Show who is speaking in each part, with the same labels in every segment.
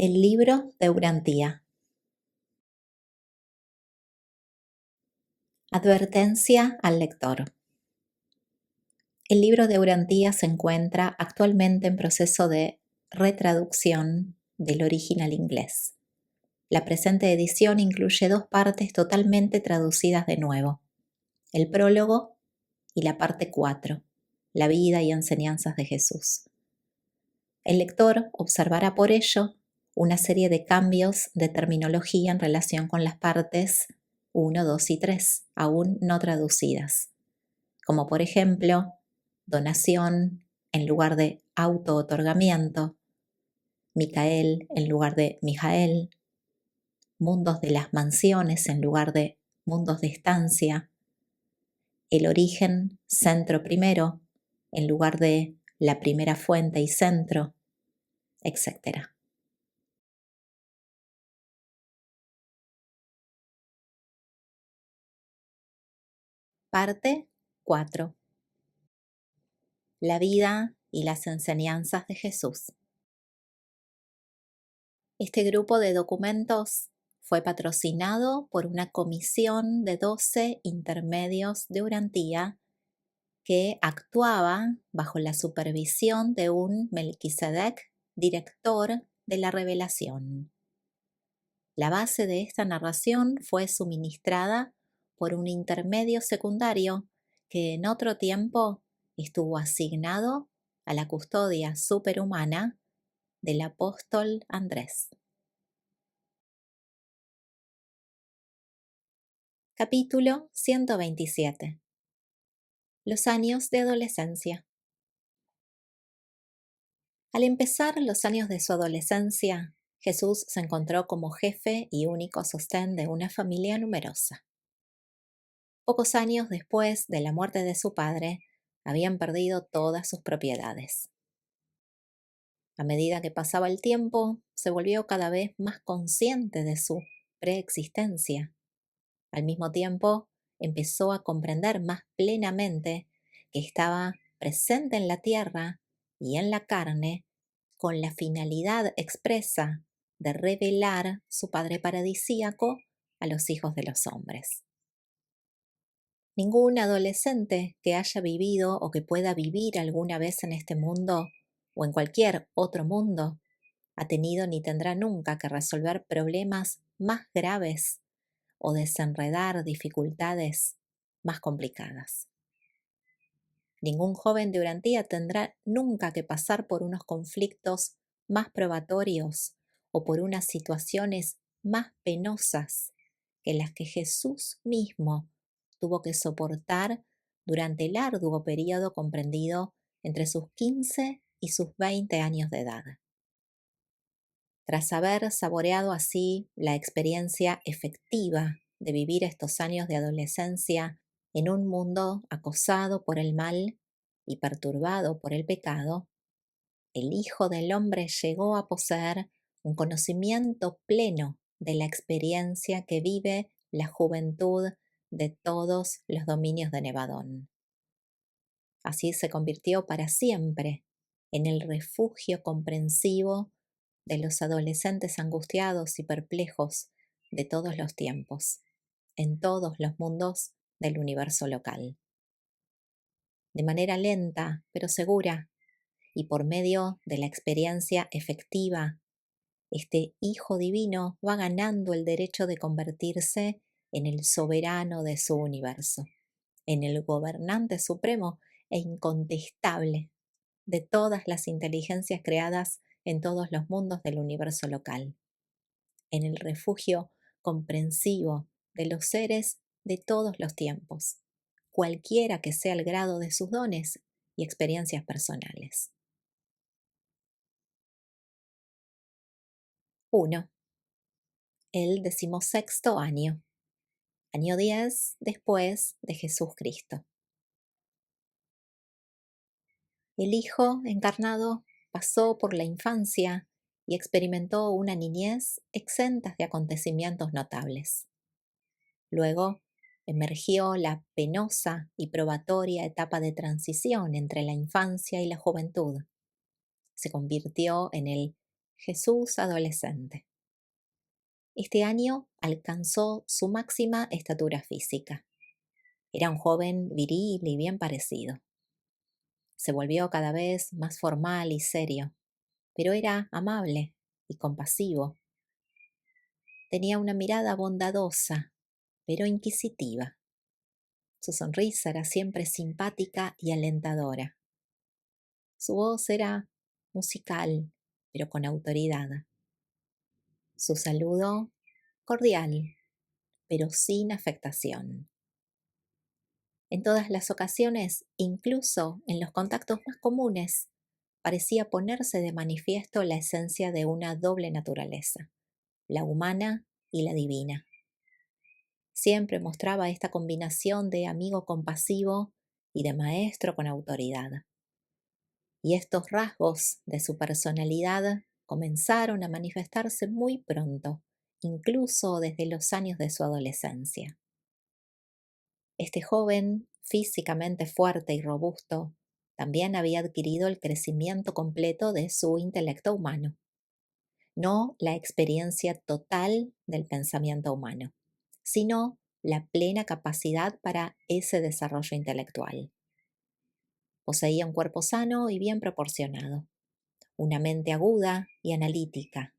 Speaker 1: El libro de Urantía. Advertencia al lector. El libro de Urantía se encuentra actualmente en proceso de retraducción del original inglés. La presente edición incluye 2 partes totalmente traducidas de nuevo: el prólogo y la parte 4, la vida y enseñanzas de Jesús. El lector observará por ello una serie de cambios de terminología en relación con las partes 1, 2 y 3, aún no traducidas, como por ejemplo, donación en lugar de auto-otorgamiento, Micael en lugar de Mijael, mundos de las mansiones en lugar de mundos de estancia, el origen centro primero en lugar de la primera fuente y centro, etc. Parte 4. La vida y las enseñanzas de Jesús. Este grupo de documentos fue patrocinado por una comisión de 12 intermedios de Urantía que actuaba bajo la supervisión de un Melquisedec, director de la revelación. La base de esta narración fue suministrada por un intermedio secundario que en otro tiempo estuvo asignado a la custodia superhumana del apóstol Andrés. Capítulo 127. Los años de adolescencia. Al empezar los años de su adolescencia, Jesús se encontró como jefe y único sostén de una familia numerosa. Pocos años después de la muerte de su padre, habían perdido todas sus propiedades. A medida que pasaba el tiempo, se volvió cada vez más consciente de su preexistencia. Al mismo tiempo, empezó a comprender más plenamente que estaba presente en la tierra y en la carne con la finalidad expresa de revelar su Padre paradisíaco a los hijos de los hombres. Ningún adolescente que haya vivido o que pueda vivir alguna vez en este mundo o en cualquier otro mundo ha tenido ni tendrá nunca que resolver problemas más graves o desenredar dificultades más complicadas. Ningún joven de Urantía tendrá nunca que pasar por unos conflictos más probatorios o por unas situaciones más penosas que las que Jesús mismo tuvo que soportar durante el arduo periodo comprendido entre sus 15 y sus 20 años de edad. Tras haber saboreado así la experiencia efectiva de vivir estos años de adolescencia en un mundo acosado por el mal y perturbado por el pecado, el Hijo del Hombre llegó a poseer un conocimiento pleno de la experiencia que vive la juventud de todos los dominios de Nevadón. Así se convirtió para siempre en el refugio comprensivo de los adolescentes angustiados y perplejos de todos los tiempos, en todos los mundos del universo local. De manera lenta, pero segura, y por medio de la experiencia efectiva, este Hijo Divino va ganando el derecho de convertirse en el soberano de su universo, en el gobernante supremo e incontestable de todas las inteligencias creadas en todos los mundos del universo local, en el refugio comprensivo de los seres de todos los tiempos, cualquiera que sea el grado de sus dones y experiencias personales. 1. El 16º año. Año 10 después de Jesús Cristo. El Hijo encarnado pasó por la infancia y experimentó una niñez exenta de acontecimientos notables. Luego emergió la penosa y probatoria etapa de transición entre la infancia y la juventud. Se convirtió en el Jesús adolescente. Este año alcanzó su máxima estatura física. Era un joven viril y bien parecido. Se volvió cada vez más formal y serio, pero era amable y compasivo. Tenía una mirada bondadosa, pero inquisitiva. Su sonrisa era siempre simpática y alentadora. Su voz era musical, pero con autoridad. Su saludo cordial, pero sin afectación. En todas las ocasiones, incluso en los contactos más comunes, parecía ponerse de manifiesto la esencia de una doble naturaleza, la humana y la divina. Siempre mostraba esta combinación de amigo compasivo y de maestro con autoridad. Y estos rasgos de su personalidad comenzaron a manifestarse muy pronto, incluso desde los años de su adolescencia. Este joven, físicamente fuerte y robusto, también había adquirido el crecimiento completo de su intelecto humano, no la experiencia total del pensamiento humano, sino la plena capacidad para ese desarrollo intelectual. Poseía un cuerpo sano y bien proporcionado, una mente aguda y analítica,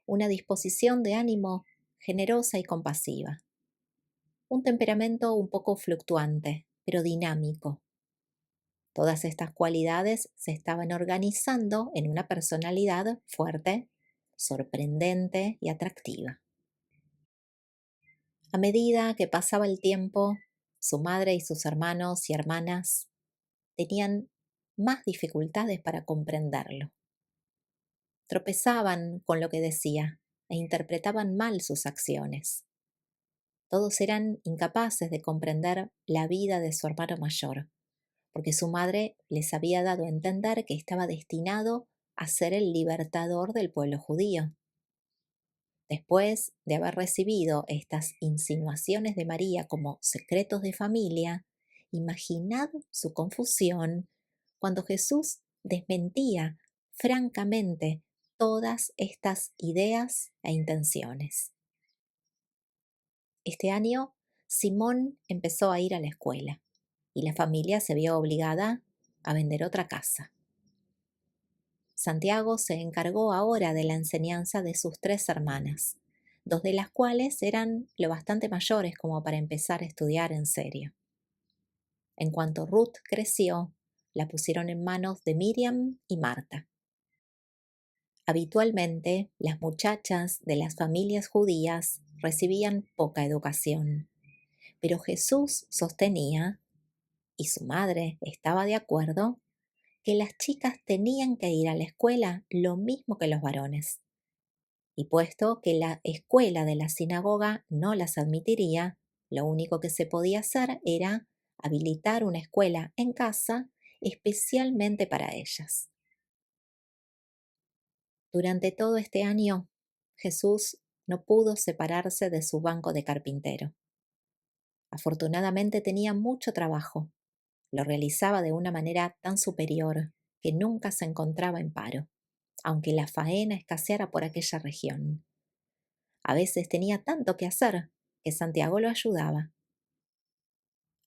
Speaker 1: una disposición de ánimo generosa y compasiva, un temperamento un poco fluctuante, pero dinámico. Todas estas cualidades se estaban organizando en una personalidad fuerte, sorprendente y atractiva. A medida que pasaba el tiempo, su madre y sus hermanos y hermanas tenían más dificultades para comprenderlo. Tropezaban con lo que decía e interpretaban mal sus acciones. Todos eran incapaces de comprender la vida de su hermano mayor, porque su madre les había dado a entender que estaba destinado a ser el libertador del pueblo judío. Después de haber recibido estas insinuaciones de María como secretos de familia, imaginad su confusión cuando Jesús desmentía francamente todas estas ideas e intenciones. Este año, Simón empezó a ir a la escuela y la familia se vio obligada a vender otra casa. Santiago se encargó ahora de la enseñanza de sus tres hermanas, dos de las cuales eran lo bastante mayores como para empezar a estudiar en serio. En cuanto Ruth creció, la pusieron en manos de Miriam y Marta. Habitualmente, las muchachas de las familias judías recibían poca educación, pero Jesús sostenía, y su madre estaba de acuerdo, que las chicas tenían que ir a la escuela lo mismo que los varones. Y puesto que la escuela de la sinagoga no las admitiría, lo único que se podía hacer era habilitar una escuela en casa especialmente para ellas. Durante todo este año, Jesús no pudo separarse de su banco de carpintero. Afortunadamente tenía mucho trabajo. Lo realizaba de una manera tan superior que nunca se encontraba en paro, aunque la faena escaseara por aquella región. A veces tenía tanto que hacer que Santiago lo ayudaba.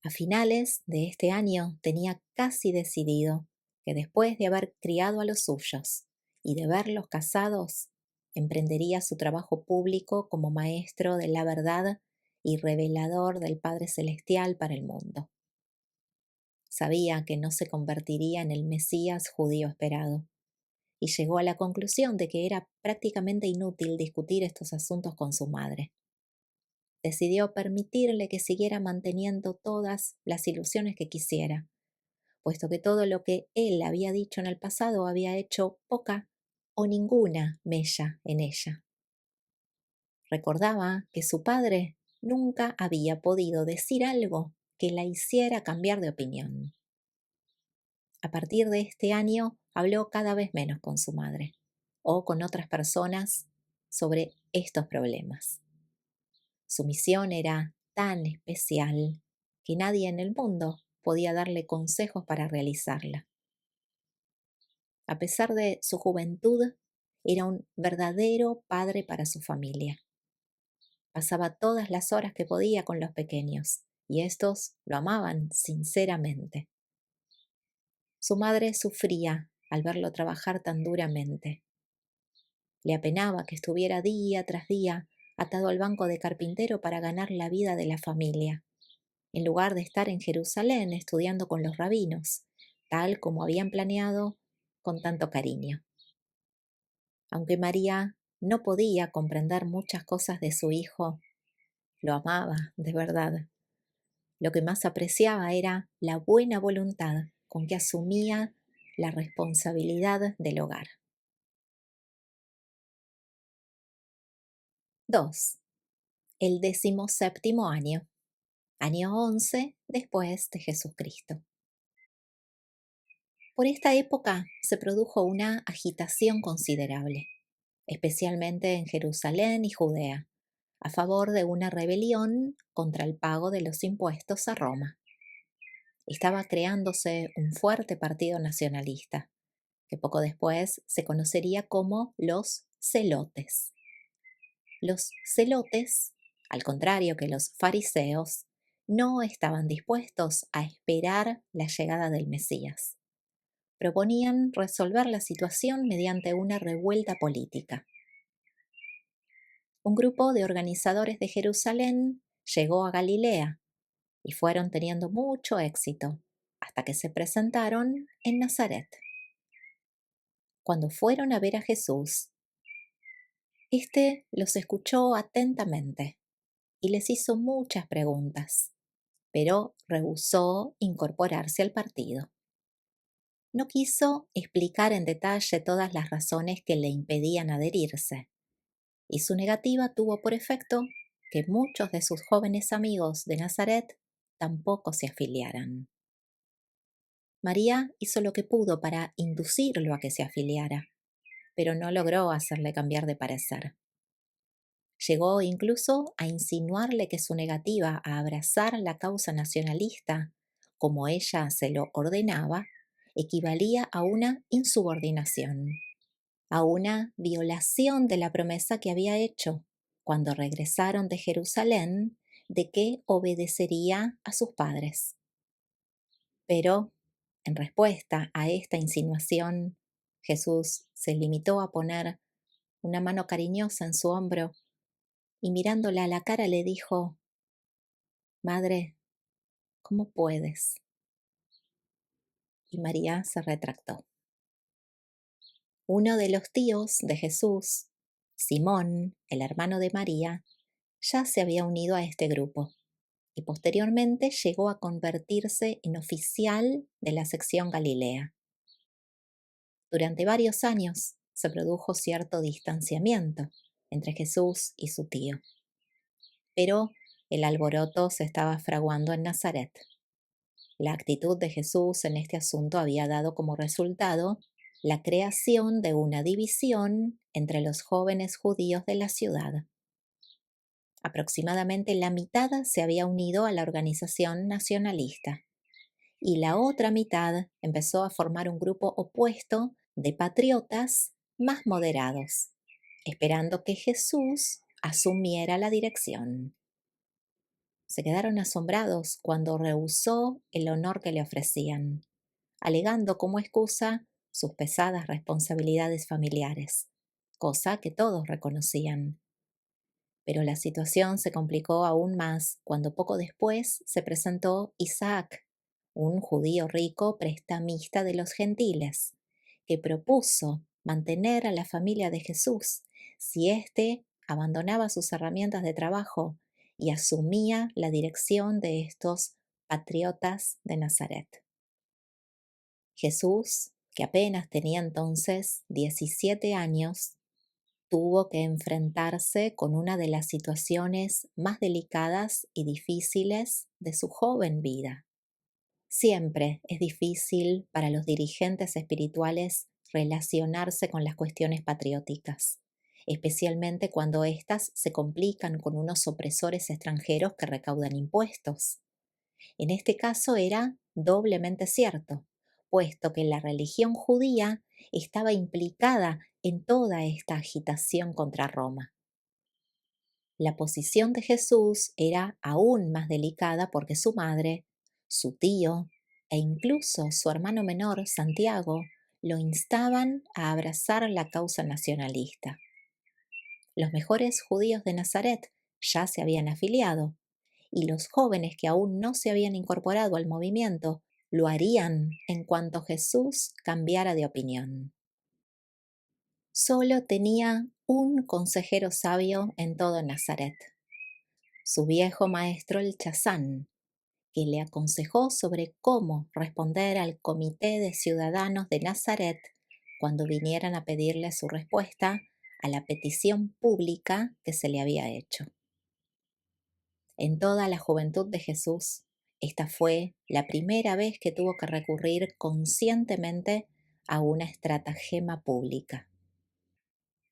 Speaker 1: A finales de este año tenía casi decidido que después de haber criado a los suyos y de verlos casados, emprendería su trabajo público como maestro de la verdad y revelador del Padre Celestial para el mundo. Sabía que no se convertiría en el Mesías judío esperado, y llegó a la conclusión de que era prácticamente inútil discutir estos asuntos con su madre. Decidió permitirle que siguiera manteniendo todas las ilusiones que quisiera, puesto que todo lo que él había dicho en el pasado había hecho poca o ninguna mella en ella. Recordaba que su padre nunca había podido decir algo que la hiciera cambiar de opinión. A partir de este año habló cada vez menos con su madre o con otras personas sobre estos problemas. Su misión era tan especial que nadie en el mundo podía darle consejos para realizarla. A pesar de su juventud Era un verdadero padre para su familia. Pasaba todas las horas que podía con los pequeños, y estos lo amaban sinceramente. Su madre sufría al verlo trabajar tan duramente. Le apenaba que estuviera día tras día atado al banco de carpintero para ganar la vida de la familia, en lugar de estar en Jerusalén estudiando con los rabinos, tal como habían planeado con tanto cariño. Aunque María no podía comprender muchas cosas de su hijo, lo amaba de verdad. Lo que más apreciaba era la buena voluntad con que asumía la responsabilidad del hogar. 2. El 17º año, año 11 después de Jesucristo. Por esta época se produjo una agitación considerable, especialmente en Jerusalén y Judea, a favor de una rebelión contra el pago de los impuestos a Roma. Estaba creándose un fuerte partido nacionalista, que poco después se conocería como los celotes. Los celotes, al contrario que los fariseos, no estaban dispuestos a esperar la llegada del Mesías. Proponían resolver la situación mediante una revuelta política. Un grupo de organizadores de Jerusalén llegó a Galilea y fueron teniendo mucho éxito hasta que se presentaron en Nazaret. Cuando fueron a ver a Jesús, éste los escuchó atentamente y les hizo muchas preguntas, pero rehusó incorporarse al partido. No quiso explicar en detalle todas las razones que le impedían adherirse, y su negativa tuvo por efecto que muchos de sus jóvenes amigos de Nazaret tampoco se afiliaran. María hizo lo que pudo para inducirlo a que se afiliara, pero no logró hacerle cambiar de parecer. Llegó incluso a insinuarle que su negativa a abrazar la causa nacionalista, como ella se lo ordenaba, equivalía a una insubordinación, a una violación de la promesa que había hecho cuando regresaron de Jerusalén de que obedecería a sus padres. Pero, en respuesta a esta insinuación, Jesús se limitó a poner una mano cariñosa en su hombro y mirándola a la cara le dijo: «Madre, ¿cómo puedes?». Y María se retractó. Uno de los tíos de Jesús, Simón, el hermano de María, ya se había unido a este grupo y posteriormente llegó a convertirse en oficial de la sección Galilea. Durante varios años se produjo cierto distanciamiento entre Jesús y su tío, pero el alboroto se estaba fraguando en Nazaret. La actitud de Jesús en este asunto había dado como resultado la creación de una división entre los jóvenes judíos de la ciudad. Aproximadamente la mitad se había unido a la organización nacionalista y la otra mitad empezó a formar un grupo opuesto de patriotas más moderados, esperando que Jesús asumiera la dirección. Se quedaron asombrados cuando rehusó el honor que le ofrecían, alegando como excusa sus pesadas responsabilidades familiares, cosa que todos reconocían. Pero la situación se complicó aún más cuando poco después se presentó Isaac, un judío rico prestamista de los gentiles, que propuso mantener a la familia de Jesús si éste abandonaba sus herramientas de trabajo y asumía la dirección de estos patriotas de Nazaret. Jesús, que apenas tenía entonces 17 años, tuvo que enfrentarse con una de las situaciones más delicadas y difíciles de su joven vida. Siempre es difícil para los dirigentes espirituales relacionarse con las cuestiones patrióticas, especialmente cuando éstas se complican con unos opresores extranjeros que recaudan impuestos. En este caso era doblemente cierto, puesto que la religión judía estaba implicada en toda esta agitación contra Roma. La posición de Jesús era aún más delicada porque su madre, su tío e incluso su hermano menor, Santiago, lo instaban a abrazar la causa nacionalista. Los mejores judíos de Nazaret ya se habían afiliado y los jóvenes que aún no se habían incorporado al movimiento lo harían en cuanto Jesús cambiara de opinión. Solo tenía un consejero sabio en todo Nazaret, su viejo maestro el Chazán, que le aconsejó sobre cómo responder al comité de ciudadanos de Nazaret cuando vinieran a pedirle su respuesta a la petición pública que se le había hecho. En toda la juventud de Jesús, esta fue la primera vez que tuvo que recurrir conscientemente a una estratagema pública.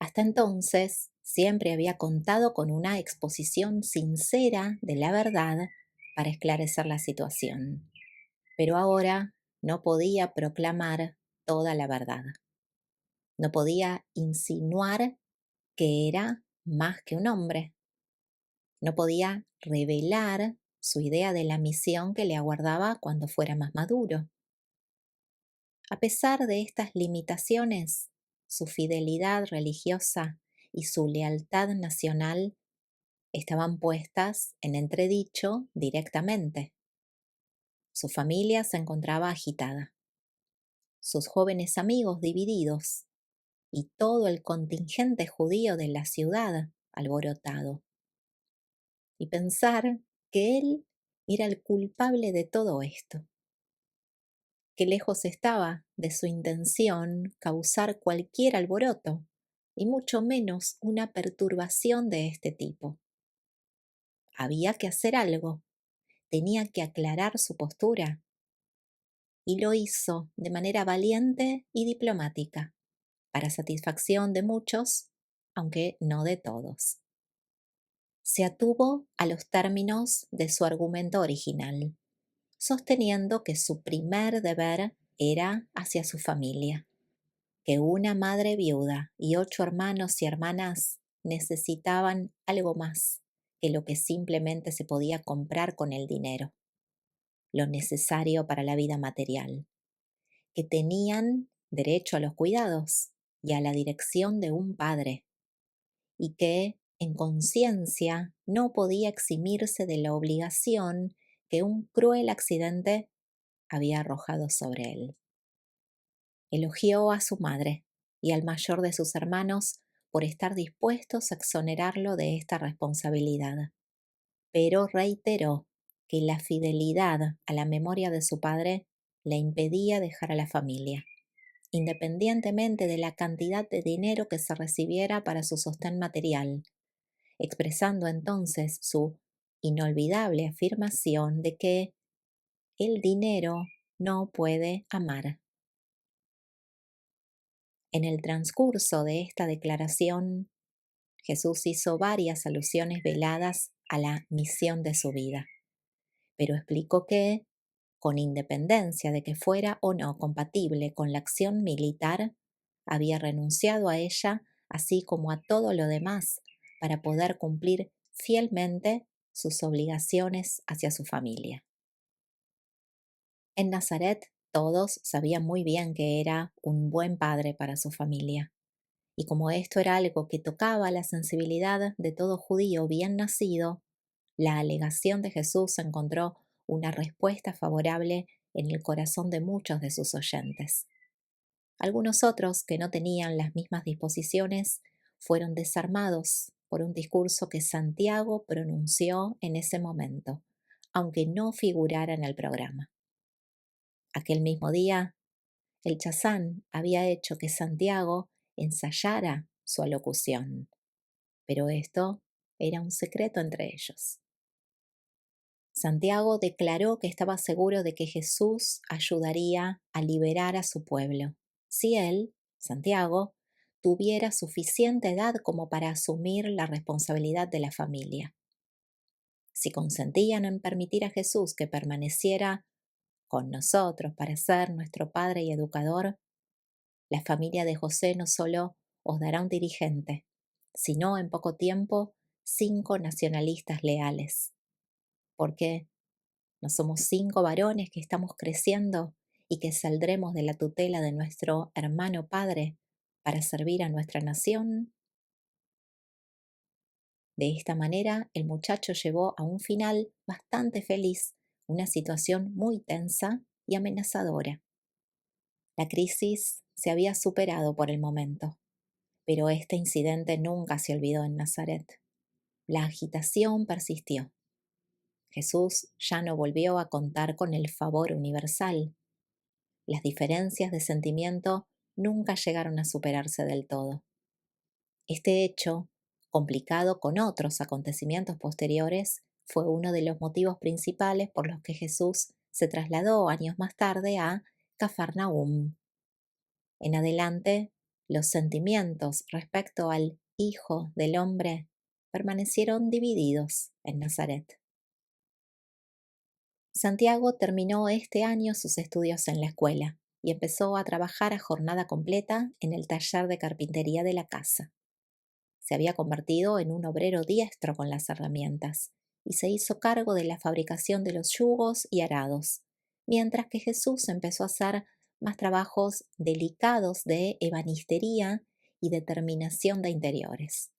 Speaker 1: Hasta entonces, siempre había contado con una exposición sincera de la verdad para esclarecer la situación. Pero ahora no podía proclamar toda la verdad. No podía insinuar que era más que un hombre. No podía revelar su idea de la misión que le aguardaba cuando fuera más maduro. A pesar de estas limitaciones, su fidelidad religiosa y su lealtad nacional estaban puestas en entredicho directamente. Su familia se encontraba agitada, sus jóvenes amigos divididos y todo el contingente judío de la ciudad alborotado. Y pensar que él era el culpable de todo esto, que lejos estaba de su intención causar cualquier alboroto, y mucho menos una perturbación de este tipo. Había que hacer algo, tenía que aclarar su postura, y lo hizo de manera valiente y diplomática, para satisfacción de muchos, aunque no de todos. Se atuvo a los términos de su argumento original, sosteniendo que su primer deber era hacia su familia, que una madre viuda y 8 hermanos y hermanas necesitaban algo más que lo que simplemente se podía comprar con el dinero, lo necesario para la vida material, que tenían derecho a los cuidados y a la dirección de un padre, y que, en conciencia, no podía eximirse de la obligación que un cruel accidente había arrojado sobre él. Elogió a su madre y al mayor de sus hermanos por estar dispuestos a exonerarlo de esta responsabilidad, pero reiteró que la fidelidad a la memoria de su padre le impedía dejar a la familia, independientemente de la cantidad de dinero que se recibiera para su sostén material, expresando entonces su inolvidable afirmación de que el dinero no puede amar. En el transcurso de esta declaración, Jesús hizo varias alusiones veladas a la misión de su vida, pero explicó que, con independencia de que fuera o no compatible con la acción militar, había renunciado a ella, así como a todo lo demás, para poder cumplir fielmente sus obligaciones hacia su familia. En Nazaret todos sabían muy bien que era un buen padre para su familia, y como esto era algo que tocaba la sensibilidad de todo judío bien nacido, la alegación de Jesús encontró una respuesta favorable en el corazón de muchos de sus oyentes. Algunos otros, que no tenían las mismas disposiciones, fueron desarmados por un discurso que Santiago pronunció en ese momento, aunque no figurara en el programa. Aquel mismo día, el Chazán había hecho que Santiago ensayara su alocución, pero esto era un secreto entre ellos. Santiago declaró que estaba seguro de que Jesús ayudaría a liberar a su pueblo, si él, Santiago, tuviera suficiente edad como para asumir la responsabilidad de la familia. Si consentían en permitir a Jesús que permaneciera con nosotros para ser nuestro padre y educador, la familia de José no solo os dará un dirigente, sino en poco tiempo 5 nacionalistas leales. Porque no somos 5 varones que estamos creciendo y que saldremos de la tutela de nuestro hermano padre para servir a nuestra nación. De esta manera, el muchacho llevó a un final bastante feliz una situación muy tensa y amenazadora. La crisis se había superado por el momento, pero este incidente nunca se olvidó en Nazaret. La agitación persistió. Jesús ya no volvió a contar con el favor universal. Las diferencias de sentimiento nunca llegaron a superarse del todo. Este hecho, complicado con otros acontecimientos posteriores, fue uno de los motivos principales por los que Jesús se trasladó años más tarde a Cafarnaúm. En adelante, los sentimientos respecto al Hijo del Hombre permanecieron divididos en Nazaret. Santiago terminó este año sus estudios en la escuela y empezó a trabajar a jornada completa en el taller de carpintería de la casa. Se había convertido en un obrero diestro con las herramientas y se hizo cargo de la fabricación de los yugos y arados, mientras que Jesús empezó a hacer más trabajos delicados de ebanistería y determinación de interiores.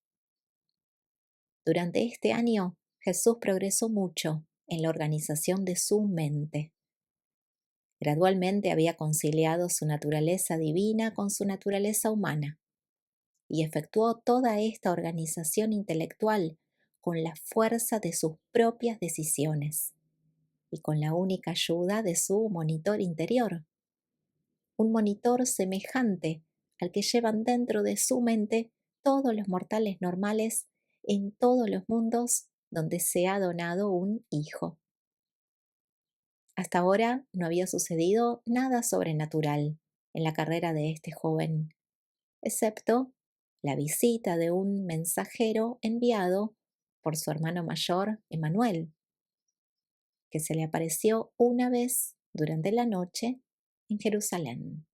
Speaker 1: Durante este año, Jesús progresó mucho en la organización de su mente. Gradualmente había conciliado su naturaleza divina con su naturaleza humana y efectuó toda esta organización intelectual con la fuerza de sus propias decisiones y con la única ayuda de su monitor interior, un monitor semejante al que llevan dentro de su mente todos los mortales normales en todos los mundos donde se ha donado un hijo. Hasta ahora no había sucedido nada sobrenatural en la carrera de este joven, excepto la visita de un mensajero enviado por su hermano mayor, Emmanuel, que se le apareció una vez durante la noche en Jerusalén.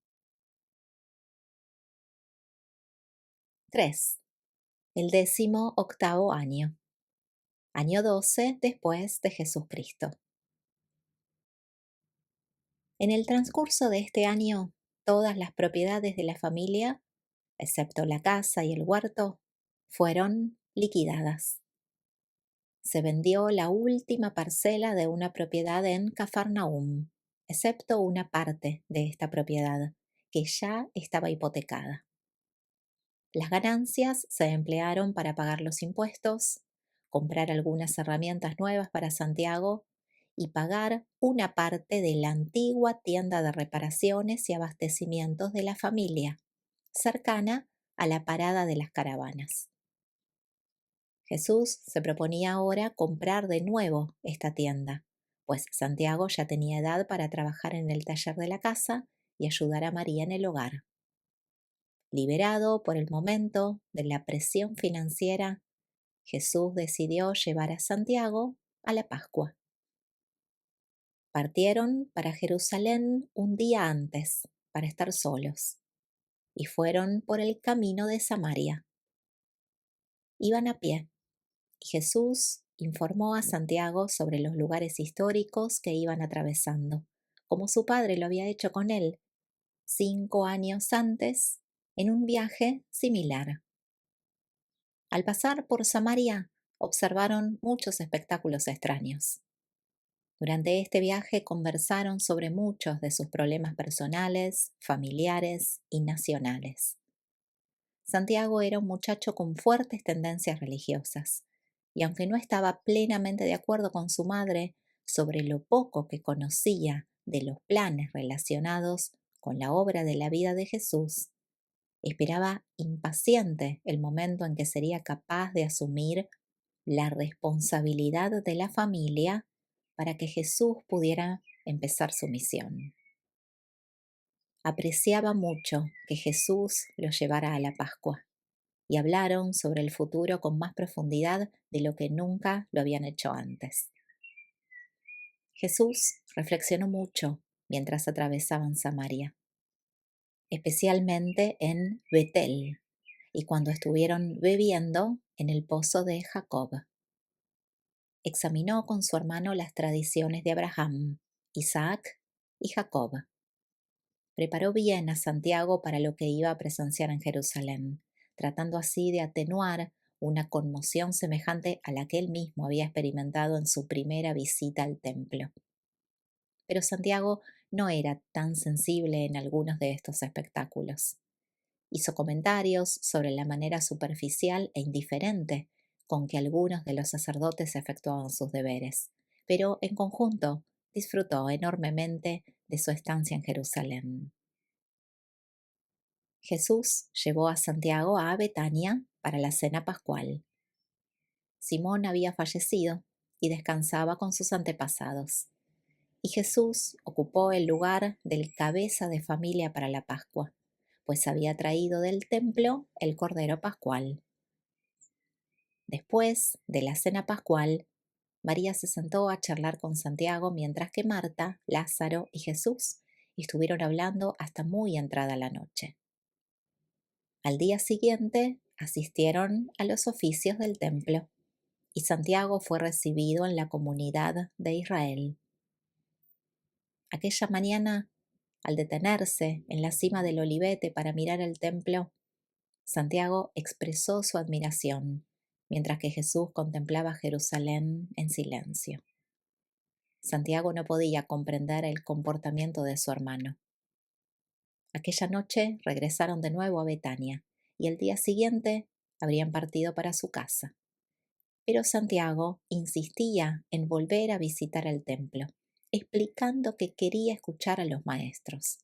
Speaker 1: 3. El 18º año. Año 12 después de Jesucristo. En el transcurso de este año, todas las propiedades de la familia, excepto la casa y el huerto, fueron liquidadas. Se vendió la última parcela de una propiedad en Cafarnaúm, excepto una parte de esta propiedad, que ya estaba hipotecada. Las ganancias se emplearon para pagar los impuestos, comprar algunas herramientas nuevas para Santiago y pagar una parte de la antigua tienda de reparaciones y abastecimientos de la familia, cercana a la parada de las caravanas. Jesús se proponía ahora comprar de nuevo esta tienda, pues Santiago ya tenía edad para trabajar en el taller de la casa y ayudar a María en el hogar. Liberado por el momento de la presión financiera, Jesús decidió llevar a Santiago a la Pascua. Partieron para Jerusalén un día antes, para estar solos, y fueron por el camino de Samaria. Iban a pie, y Jesús informó a Santiago sobre los lugares históricos que iban atravesando, como su padre lo había hecho con él 5 años antes en un viaje similar. Al pasar por Samaria, observaron muchos espectáculos extraños. Durante este viaje conversaron sobre muchos de sus problemas personales, familiares y nacionales. Santiago era un muchacho con fuertes tendencias religiosas, y aunque no estaba plenamente de acuerdo con su madre sobre lo poco que conocía de los planes relacionados con la obra de la vida de Jesús, esperaba impaciente el momento en que sería capaz de asumir la responsabilidad de la familia para que Jesús pudiera empezar su misión. Apreciaba mucho que Jesús lo llevara a la Pascua y hablaron sobre el futuro con más profundidad de lo que nunca lo habían hecho antes. Jesús reflexionó mucho mientras atravesaban Samaria, especialmente en Betel, y cuando estuvieron bebiendo en el pozo de Jacob. Examinó con su hermano las tradiciones de Abraham, Isaac y Jacob. Preparó bien a Santiago para lo que iba a presenciar en Jerusalén, tratando así de atenuar una conmoción semejante a la que él mismo había experimentado en su primera visita al templo. Pero Santiago no era tan sensible en algunos de estos espectáculos. Hizo comentarios sobre la manera superficial e indiferente con que algunos de los sacerdotes efectuaban sus deberes, pero en conjunto disfrutó enormemente de su estancia en Jerusalén. Jesús llevó a Santiago a Betania para la cena pascual. Simón había fallecido y descansaba con sus antepasados, y Jesús ocupó el lugar del cabeza de familia para la Pascua, pues había traído del templo el cordero pascual. Después de la cena pascual, María se sentó a charlar con Santiago mientras que Marta, Lázaro y Jesús estuvieron hablando hasta muy entrada la noche. Al día siguiente asistieron a los oficios del templo y Santiago fue recibido en la comunidad de Israel. Aquella mañana, al detenerse en la cima del Olivete para mirar el templo, Santiago expresó su admiración, mientras que Jesús contemplaba Jerusalén en silencio. Santiago no podía comprender el comportamiento de su hermano. Aquella noche regresaron de nuevo a Betania y el día siguiente habrían partido para su casa. Pero Santiago insistía en volver a visitar el templo, explicando que quería escuchar a los maestros.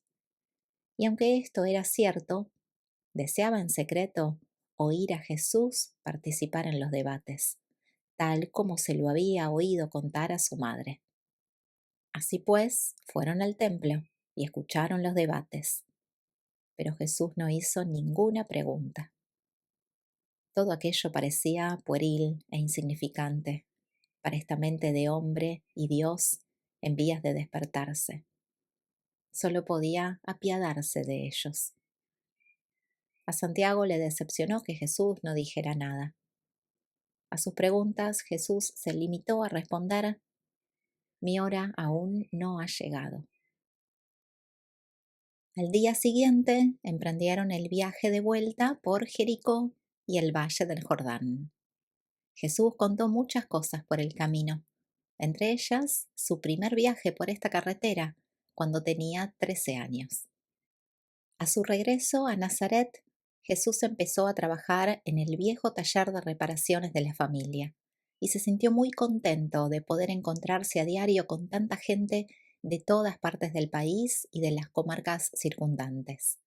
Speaker 1: Y aunque esto era cierto, deseaba en secreto oír a Jesús participar en los debates, tal como se lo había oído contar a su madre. Así pues, fueron al templo y escucharon los debates, pero Jesús no hizo ninguna pregunta. Todo aquello parecía pueril e insignificante para esta mente de hombre y Dios en vías de despertarse. Solo podía apiadarse de ellos. A Santiago le decepcionó que Jesús no dijera nada. A sus preguntas Jesús se limitó a responder: «Mi hora aún no ha llegado». Al día siguiente emprendieron el viaje de vuelta por Jericó y el valle del Jordán. Jesús contó muchas cosas por el camino, entre ellas su primer viaje por esta carretera, cuando tenía 13 años. A su regreso a Nazaret, Jesús empezó a trabajar en el viejo taller de reparaciones de la familia y se sintió muy contento de poder encontrarse a diario con tanta gente de todas partes del país y de las comarcas circundantes.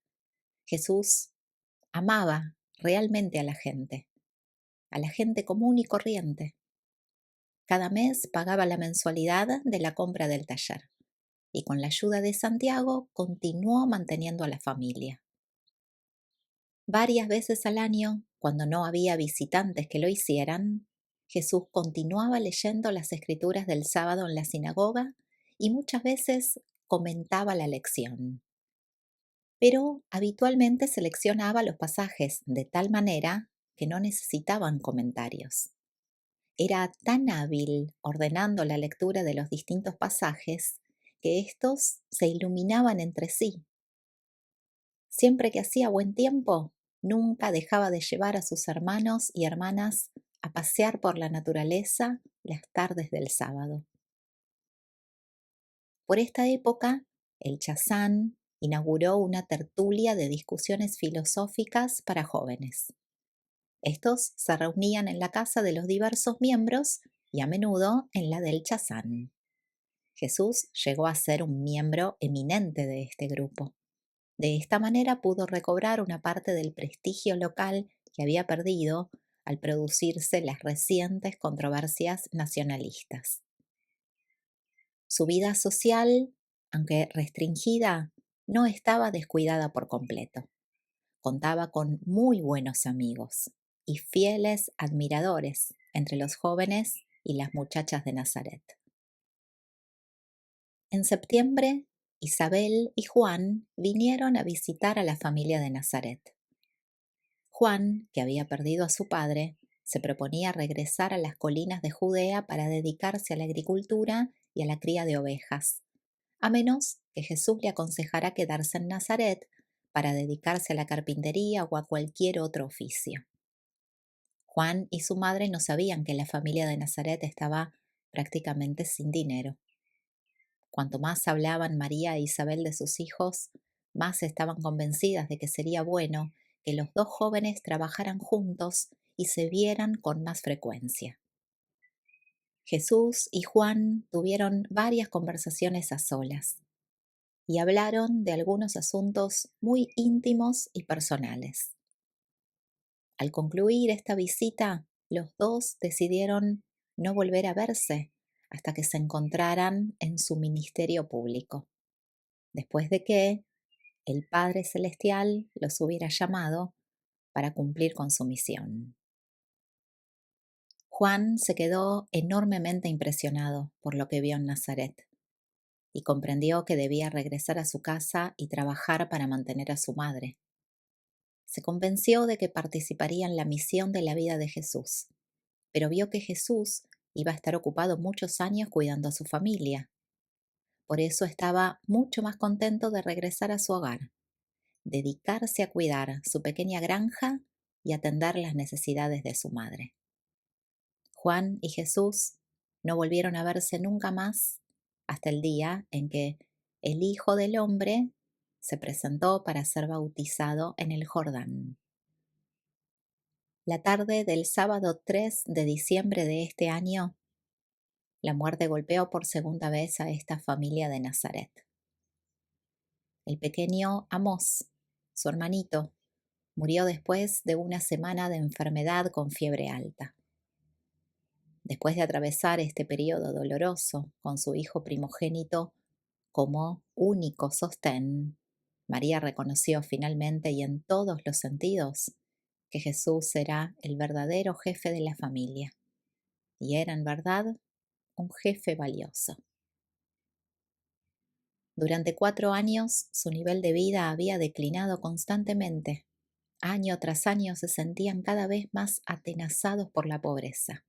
Speaker 1: Jesús amaba realmente a la gente común y corriente. Cada mes pagaba la mensualidad de la compra del taller y con la ayuda de Santiago continuó manteniendo a la familia. Varias veces al año, cuando no había visitantes que lo hicieran, Jesús continuaba leyendo las escrituras del sábado en la sinagoga y muchas veces comentaba la lección. Pero habitualmente seleccionaba los pasajes de tal manera que no necesitaban comentarios. Era tan hábil ordenando la lectura de los distintos pasajes que éstos se iluminaban entre sí. Siempre que hacía buen tiempo, nunca dejaba de llevar a sus hermanos y hermanas a pasear por la naturaleza las tardes del sábado. Por esta época, el Chazán inauguró una tertulia de discusiones filosóficas para jóvenes. Estos se reunían en la casa de los diversos miembros y a menudo en la del Chazán. Jesús llegó a ser un miembro eminente de este grupo. De esta manera pudo recobrar una parte del prestigio local que había perdido al producirse las recientes controversias nacionalistas. Su vida social, aunque restringida, no estaba descuidada por completo. Contaba con muy buenos amigos y fieles admiradores entre los jóvenes y las muchachas de Nazaret. En septiembre, Isabel y Juan vinieron a visitar a la familia de Nazaret. Juan, que había perdido a su padre, se proponía regresar a las colinas de Judea para dedicarse a la agricultura y a la cría de ovejas, a menos que Jesús le aconsejara quedarse en Nazaret para dedicarse a la carpintería o a cualquier otro oficio. Juan y su madre no sabían que la familia de Nazaret estaba prácticamente sin dinero. Cuanto más hablaban María e Isabel de sus hijos, más estaban convencidas de que sería bueno que los dos jóvenes trabajaran juntos y se vieran con más frecuencia. Jesús y Juan tuvieron varias conversaciones a solas y hablaron de algunos asuntos muy íntimos y personales. Al concluir esta visita, los dos decidieron no volver a verse hasta que se encontraran en su ministerio público, después de que el Padre Celestial los hubiera llamado para cumplir con su misión. Juan se quedó enormemente impresionado por lo que vio en Nazaret y comprendió que debía regresar a su casa y trabajar para mantener a su madre. Se convenció de que participaría en la misión de la vida de Jesús, pero vio que Jesús iba a estar ocupado muchos años cuidando a su familia. Por eso estaba mucho más contento de regresar a su hogar, dedicarse a cuidar su pequeña granja y atender las necesidades de su madre. Juan y Jesús no volvieron a verse nunca más hasta el día en que el Hijo del Hombre se presentó para ser bautizado en el Jordán. La tarde del sábado 3 de diciembre de este año, la muerte golpeó por segunda vez a esta familia de Nazaret. El pequeño Amós, su hermanito, murió después de una semana de enfermedad con fiebre alta. Después de atravesar este periodo doloroso con su hijo primogénito como único sostén, María reconoció finalmente y en todos los sentidos que Jesús era el verdadero jefe de la familia, y era en verdad un jefe valioso. Durante 4 años su nivel de vida había declinado constantemente. Año tras año se sentían cada vez más atenazados por la pobreza.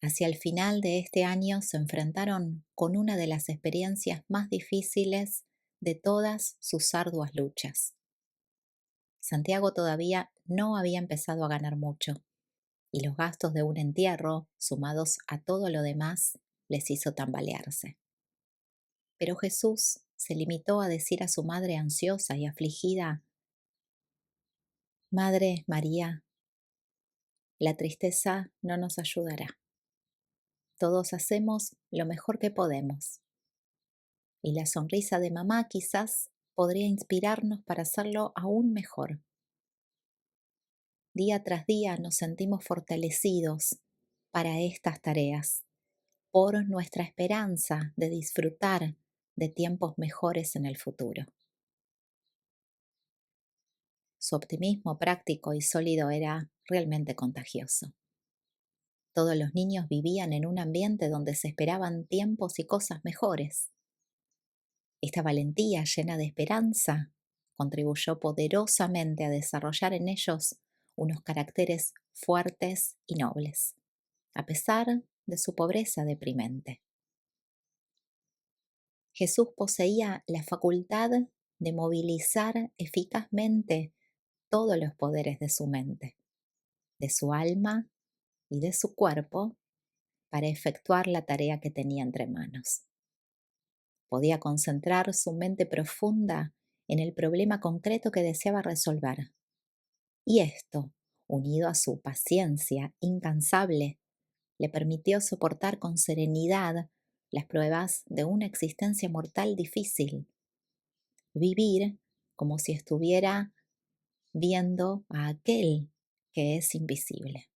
Speaker 1: Hacia el final de este año se enfrentaron con una de las experiencias más difíciles de todas sus arduas luchas. Santiago todavía no había empezado a ganar mucho, y los gastos de un entierro, sumados a todo lo demás, les hizo tambalearse. Pero Jesús se limitó a decir a su madre ansiosa y afligida: «Madre María, la tristeza no nos ayudará. Todos hacemos lo mejor que podemos, y la sonrisa de mamá quizás podría inspirarnos para hacerlo aún mejor. Día tras día nos sentimos fortalecidos para estas tareas, por nuestra esperanza de disfrutar de tiempos mejores en el futuro». Su optimismo práctico y sólido era realmente contagioso. Todos los niños vivían en un ambiente donde se esperaban tiempos y cosas mejores. Esta valentía llena de esperanza contribuyó poderosamente a desarrollar en ellos unos caracteres fuertes y nobles, a pesar de su pobreza deprimente. Jesús poseía la facultad de movilizar eficazmente todos los poderes de su mente, de su alma y de su cuerpo para efectuar la tarea que tenía entre manos. Podía concentrar su mente profunda en el problema concreto que deseaba resolver. Y esto, unido a su paciencia incansable, le permitió soportar con serenidad las pruebas de una existencia mortal difícil. Vivir como si estuviera viendo a aquel que es invisible.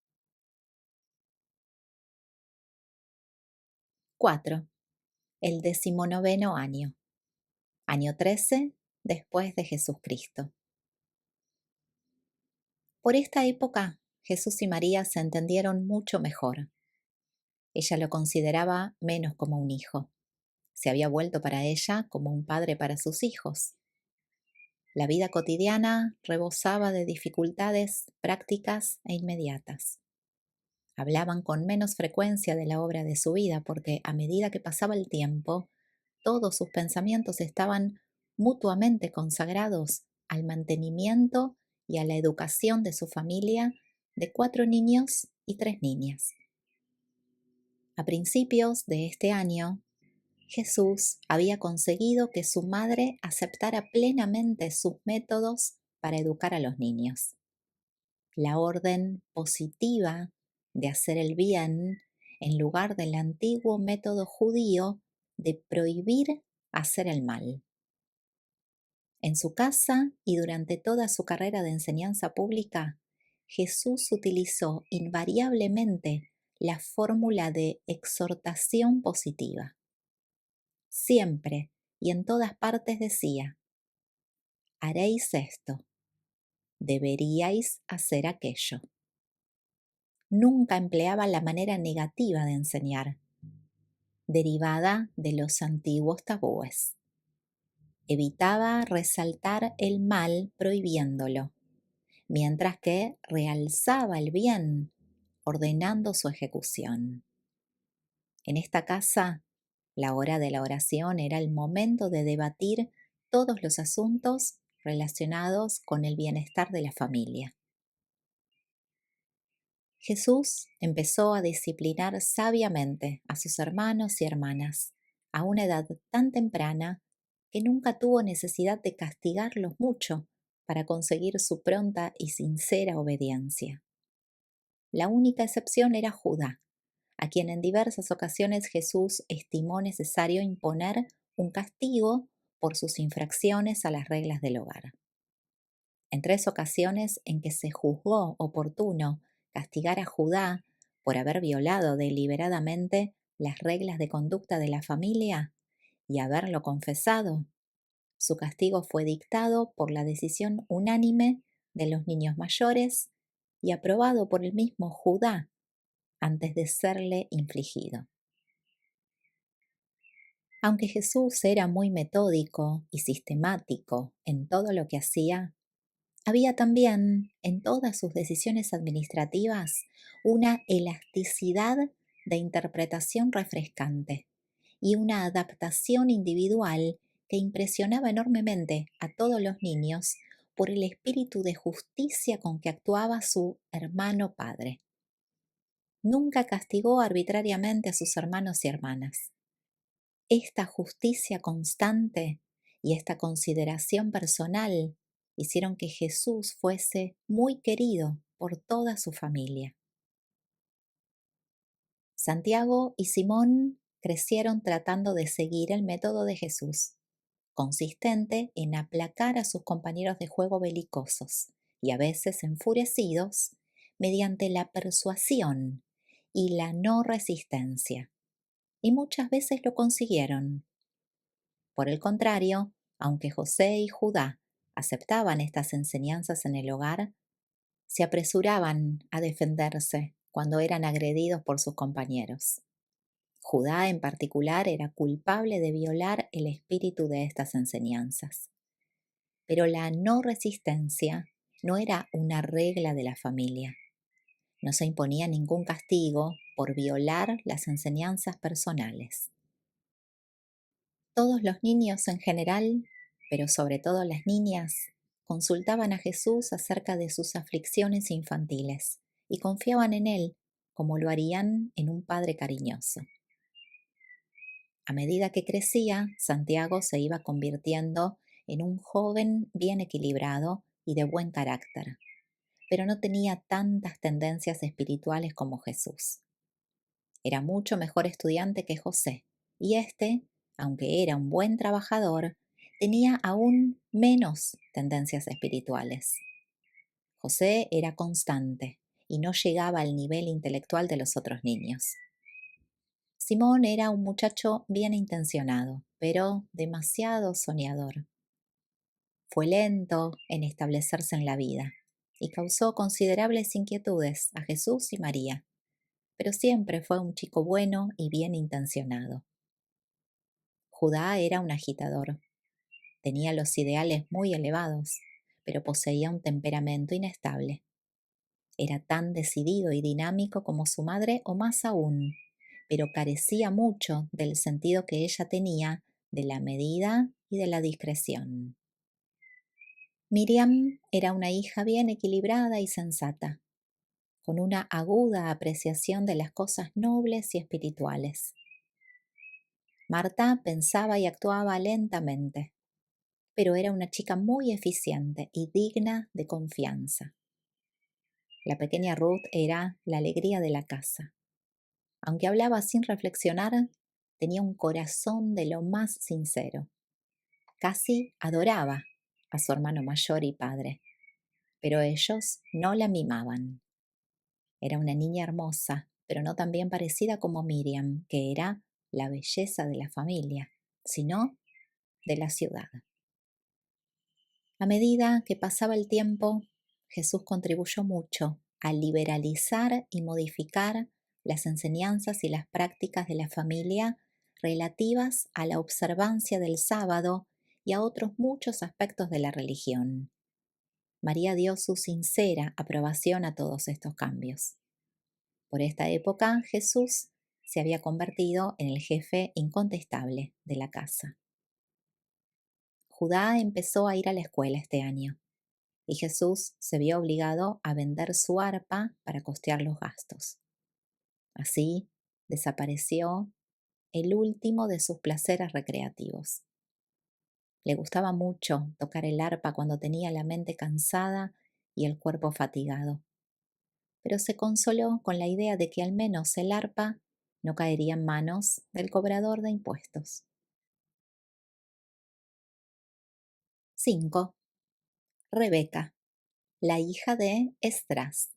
Speaker 1: 4. El 19º año. Año 13 después de Jesucristo. Por esta época, Jesús y María se entendieron mucho mejor. Ella lo consideraba menos como un hijo. Se había vuelto para ella como un padre para sus hijos. La vida cotidiana rebosaba de dificultades prácticas e inmediatas. Hablaban con menos frecuencia de la obra de su vida porque a medida que pasaba el tiempo, todos sus pensamientos estaban mutuamente consagrados al mantenimiento y a la educación de su familia de 4 niños y 3 niñas. A principios de este año, Jesús había conseguido que su madre aceptara plenamente sus métodos para educar a los niños. La orden positiva de hacer el bien en lugar del antiguo método judío de prohibir hacer el mal. En su casa y durante toda su carrera de enseñanza pública, Jesús utilizó invariablemente la fórmula de exhortación positiva. Siempre y en todas partes decía: haréis esto, deberíais hacer aquello. Nunca empleaba la manera negativa de enseñar, derivada de los antiguos tabúes. Evitaba resaltar el mal prohibiéndolo, mientras que realzaba el bien, ordenando su ejecución. En esta casa, la hora de la oración era el momento de debatir todos los asuntos relacionados con el bienestar de la familia. Jesús empezó a disciplinar sabiamente a sus hermanos y hermanas a una edad tan temprana que nunca tuvo necesidad de castigarlos mucho para conseguir su pronta y sincera obediencia. La única excepción era Judá, a quien en diversas ocasiones Jesús estimó necesario imponer un castigo por sus infracciones a las reglas del hogar. En 3 ocasiones en que se juzgó oportuno castigar a Judá por haber violado deliberadamente las reglas de conducta de la familia y haberlo confesado, su castigo fue dictado por la decisión unánime de los niños mayores y aprobado por el mismo Judá antes de serle infligido. Aunque Jesús era muy metódico y sistemático en todo lo que hacía, había también en todas sus decisiones administrativas una elasticidad de interpretación refrescante y una adaptación individual que impresionaba enormemente a todos los niños por el espíritu de justicia con que actuaba su hermano padre. Nunca castigó arbitrariamente a sus hermanos y hermanas. Esta justicia constante y esta consideración personal hicieron que Jesús fuese muy querido por toda su familia. Santiago y Simón crecieron tratando de seguir el método de Jesús, consistente en aplacar a sus compañeros de juego belicosos y a veces enfurecidos mediante la persuasión y la no resistencia, y muchas veces lo consiguieron. Por el contrario, aunque José y Judá aceptaban estas enseñanzas en el hogar, se apresuraban a defenderse cuando eran agredidos por sus compañeros. Judá en particular era culpable de violar el espíritu de estas enseñanzas. Pero la no resistencia no era una regla de la familia. No se imponía ningún castigo por violar las enseñanzas personales. Todos los niños en general, pero sobre todo las niñas, consultaban a Jesús acerca de sus aflicciones infantiles y confiaban en Él como lo harían en un padre cariñoso. A medida que crecía, Santiago se iba convirtiendo en un joven bien equilibrado y de buen carácter, pero no tenía tantas tendencias espirituales como Jesús. Era mucho mejor estudiante que José, y éste, aunque era un buen trabajador, tenía aún menos tendencias espirituales. José era constante y no llegaba al nivel intelectual de los otros niños. Simón era un muchacho bien intencionado, pero demasiado soñador. Fue lento en establecerse en la vida y causó considerables inquietudes a Jesús y María, pero siempre fue un chico bueno y bien intencionado. Judá era un agitador. Tenía los ideales muy elevados, pero poseía un temperamento inestable. Era tan decidido y dinámico como su madre o más aún, pero carecía mucho del sentido que ella tenía de la medida y de la discreción. Miriam era una hija bien equilibrada y sensata, con una aguda apreciación de las cosas nobles y espirituales. Marta pensaba y actuaba lentamente, pero era una chica muy eficiente y digna de confianza. La pequeña Ruth era la alegría de la casa. Aunque hablaba sin reflexionar, tenía un corazón de lo más sincero. Casi adoraba a su hermano mayor y padre, pero ellos no la mimaban. Era una niña hermosa, pero no tan bien parecida como Miriam, que era la belleza de la familia, sino de la ciudad. A medida que pasaba el tiempo, Jesús contribuyó mucho a liberalizar y modificar las enseñanzas y las prácticas de la familia relativas a la observancia del sábado y a otros muchos aspectos de la religión. María dio su sincera aprobación a todos estos cambios. Por esta época, Jesús se había convertido en el jefe incontestable de la casa. Judá empezó a ir a la escuela este año y Jesús se vio obligado a vender su arpa para costear los gastos. Así desapareció el último de sus placeres recreativos. Le gustaba mucho tocar el arpa cuando tenía la mente cansada y el cuerpo fatigado, pero se consoló con la idea de que al menos el arpa no caería en manos del cobrador de impuestos. 5. Rebeca, la hija de Esdras.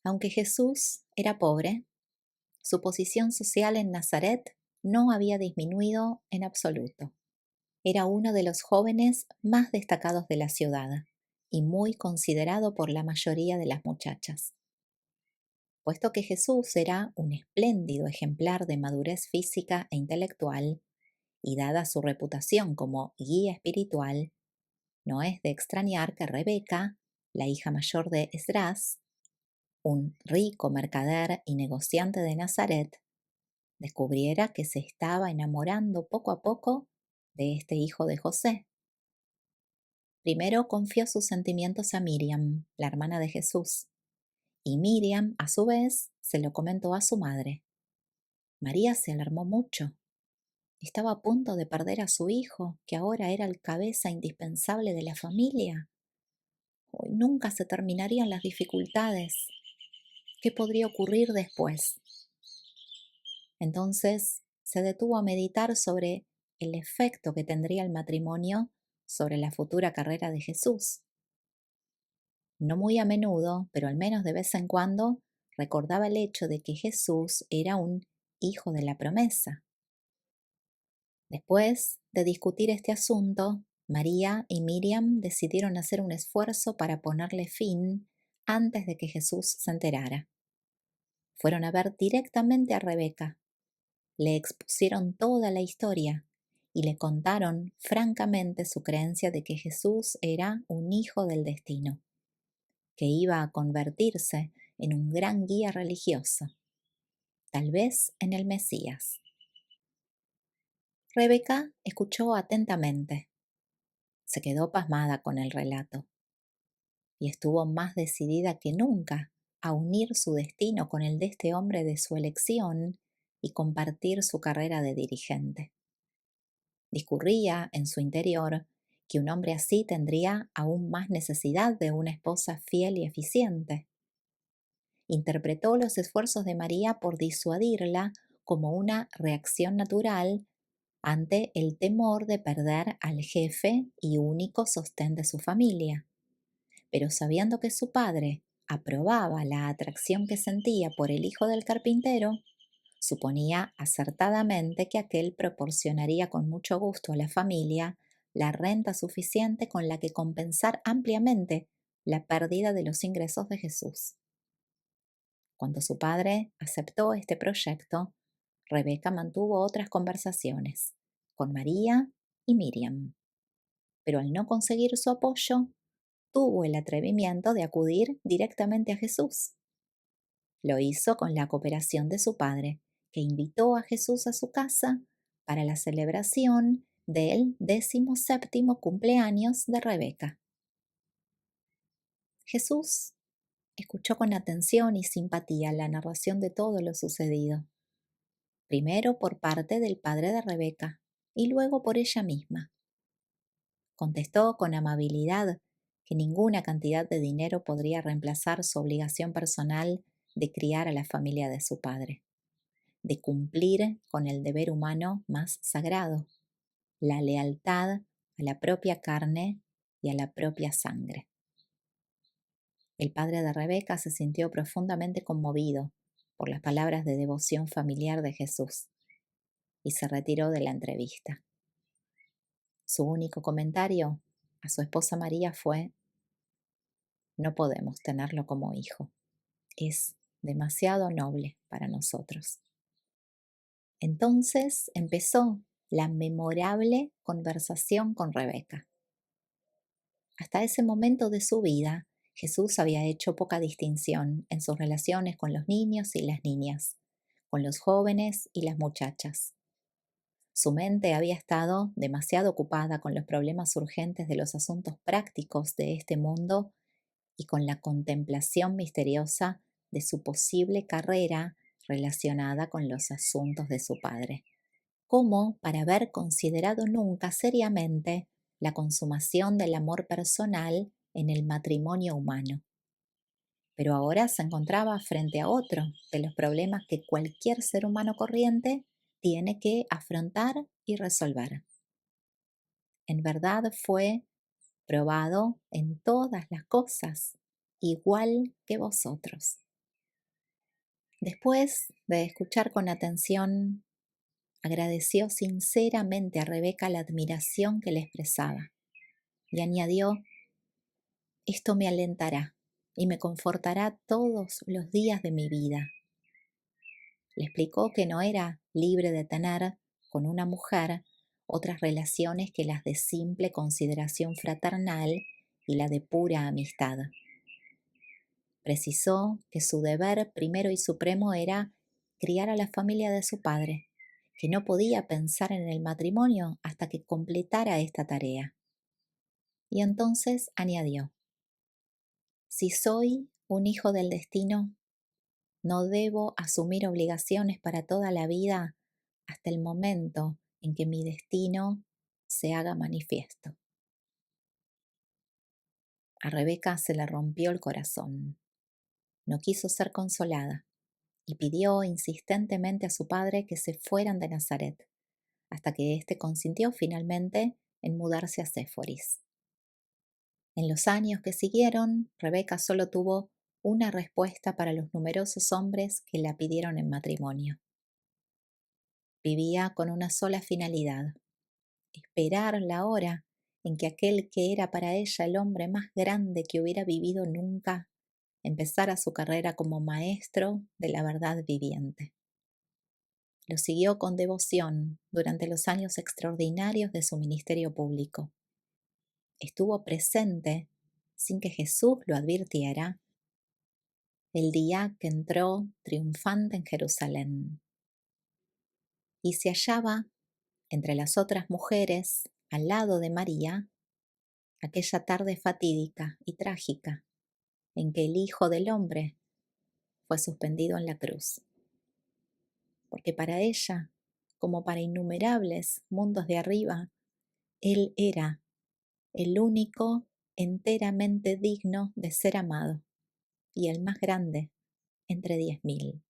Speaker 1: Aunque Jesús era pobre, su posición social en Nazaret no había disminuido en absoluto. Era uno de los jóvenes más destacados de la ciudad y muy considerado por la mayoría de las muchachas. Puesto que Jesús era un espléndido ejemplar de madurez física e intelectual, y dada su reputación como guía espiritual, no es de extrañar que Rebeca, la hija mayor de Esdras, un rico mercader y negociante de Nazaret, descubriera que se estaba enamorando poco a poco de este hijo de José. Primero confió sus sentimientos a Miriam, la hermana de Jesús, y Miriam, a su vez, se lo comentó a su madre. María se alarmó mucho. Estaba a punto de perder a su hijo, que ahora era el cabeza indispensable de la familia. Hoy nunca se terminarían las dificultades. ¿Qué podría ocurrir después? Entonces se detuvo a meditar sobre el efecto que tendría el matrimonio sobre la futura carrera de Jesús. No muy a menudo, pero al menos de vez en cuando, recordaba el hecho de que Jesús era un hijo de la promesa. Después de discutir este asunto, María y Miriam decidieron hacer un esfuerzo para ponerle fin antes de que Jesús se enterara. Fueron a ver directamente a Rebeca. Le expusieron toda la historia y le contaron francamente su creencia de que Jesús era un hijo del destino, que iba a convertirse en un gran guía religioso, tal vez en el Mesías. Rebeca escuchó atentamente, se quedó pasmada con el relato y estuvo más decidida que nunca a unir su destino con el de este hombre de su elección y compartir su carrera de dirigente. Discurría en su interior que un hombre así tendría aún más necesidad de una esposa fiel y eficiente. Interpretó los esfuerzos de María por disuadirla como una reacción natural ante el temor de perder al jefe y único sostén de su familia. Pero sabiendo que su padre aprobaba la atracción que sentía por el hijo del carpintero, suponía acertadamente que aquél proporcionaría con mucho gusto a la familia la renta suficiente con la que compensar ampliamente la pérdida de los ingresos de Jesús. Cuando su padre aceptó este proyecto, Rebeca mantuvo otras conversaciones con María y Miriam, pero al no conseguir su apoyo, tuvo el atrevimiento de acudir directamente a Jesús. Lo hizo con la cooperación de su padre, que invitó a Jesús a su casa para la celebración del 17º cumpleaños de Rebeca. Jesús escuchó con atención y simpatía la narración de todo lo sucedido, primero por parte del padre de Rebeca y luego por ella misma. Contestó con amabilidad que ninguna cantidad de dinero podría reemplazar su obligación personal de criar a la familia de su padre, de cumplir con el deber humano más sagrado, la lealtad a la propia carne y a la propia sangre. El padre de Rebeca se sintió profundamente conmovido por las palabras de devoción familiar de Jesús y se retiró de la entrevista. Su único comentario a su esposa María fue: no podemos tenerlo como hijo, es demasiado noble para nosotros. Entonces empezó la memorable conversación con Rebeca. Hasta ese momento de su vida, Jesús había hecho poca distinción en sus relaciones con los niños y las niñas, con los jóvenes y las muchachas. Su mente había estado demasiado ocupada con los problemas urgentes de los asuntos prácticos de este mundo y con la contemplación misteriosa de su posible carrera relacionada con los asuntos de su padre, como para haber considerado nunca seriamente la consumación del amor personal en el matrimonio humano. Pero ahora se encontraba frente a otro de los problemas que cualquier ser humano corriente tiene que afrontar y resolver. En verdad fue probado en todas las cosas, igual que vosotros. Después de escuchar con atención, agradeció sinceramente a Rebeca la admiración que le expresaba y añadió: esto me alentará y me confortará todos los días de mi vida. Le explicó que no era libre de tener con una mujer otras relaciones que las de simple consideración fraternal y la de pura amistad. Precisó que su deber primero y supremo era criar a la familia de su padre, que no podía pensar en el matrimonio hasta que completara esta tarea. Y entonces añadió: si soy un hijo del destino, no debo asumir obligaciones para toda la vida hasta el momento en que mi destino se haga manifiesto. A Rebeca se le rompió el corazón. No quiso ser consolada y pidió insistentemente a su padre que se fueran de Nazaret, hasta que éste consintió finalmente en mudarse a Séforis. En los años que siguieron, Rebeca solo tuvo una respuesta para los numerosos hombres que la pidieron en matrimonio. Vivía con una sola finalidad: esperar la hora en que aquel que era para ella el hombre más grande que hubiera vivido nunca empezara su carrera como maestro de la verdad viviente. Lo siguió con devoción durante los años extraordinarios de su ministerio público. Estuvo presente, sin que Jesús lo advirtiera, el día que entró triunfante en Jerusalén y se hallaba entre las otras mujeres al lado de María aquella tarde fatídica y trágica en que el Hijo del Hombre fue suspendido en la cruz. Porque para ella, como para innumerables mundos de arriba, Él era el único enteramente digno de ser amado y el más grande entre 10.000.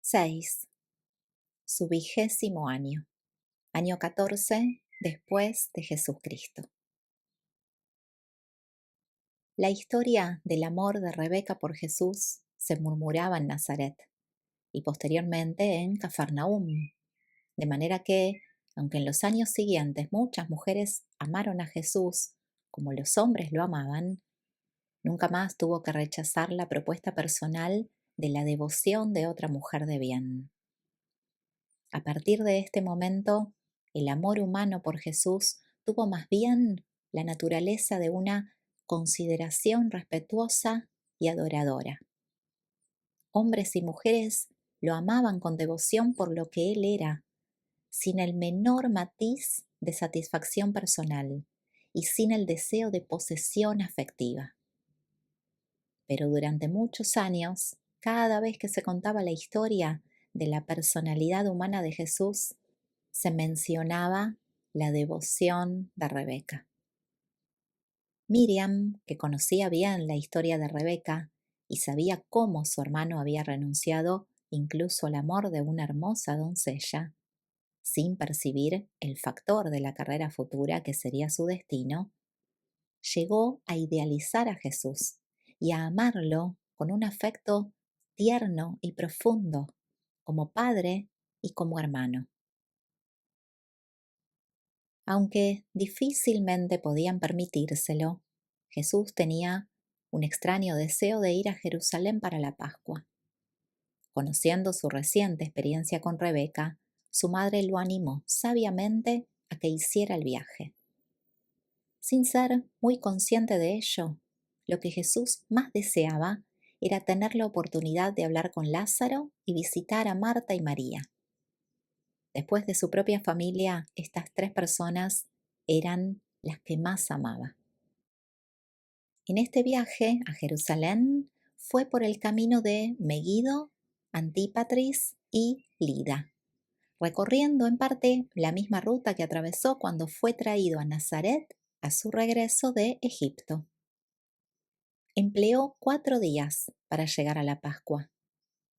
Speaker 1: 6. Su 20º año. Año 14 después de Jesucristo. La historia del amor de Rebeca por Jesús se murmuraba en Nazaret y posteriormente en Cafarnaúm, de manera que, aunque en los años siguientes muchas mujeres amaron a Jesús como los hombres lo amaban, nunca más tuvo que rechazar la propuesta personal de la devoción de otra mujer de bien. A partir de este momento, el amor humano por Jesús tuvo más bien la naturaleza de una consideración respetuosa y adoradora. Hombres y mujeres lo amaban con devoción por lo que Él era, sin el menor matiz de satisfacción personal y sin el deseo de posesión afectiva. Pero durante muchos años, cada vez que se contaba la historia de la personalidad humana de Jesús, se mencionaba la devoción de Rebeca. Miriam, que conocía bien la historia de Rebeca y sabía cómo su hermano había renunciado incluso al amor de una hermosa doncella, sin percibir el factor de la carrera futura que sería su destino, llegó a idealizar a Jesús y a amarlo con un afecto tierno y profundo, como padre y como hermano. Aunque difícilmente podían permitírselo, Jesús tenía un extraño deseo de ir a Jerusalén para la Pascua. Conociendo su reciente experiencia con Rebeca, su madre lo animó sabiamente a que hiciera el viaje. Sin ser muy consciente de ello, lo que Jesús más deseaba era tener la oportunidad de hablar con Lázaro y visitar a Marta y María. Después de su propia familia, estas tres personas eran las que más amaba. En este viaje a Jerusalén fue por el camino de Meguido, Antípatris y Lida, recorriendo en parte la misma ruta que atravesó cuando fue traído a Nazaret a su regreso de Egipto. Empleó 4 días para llegar a la Pascua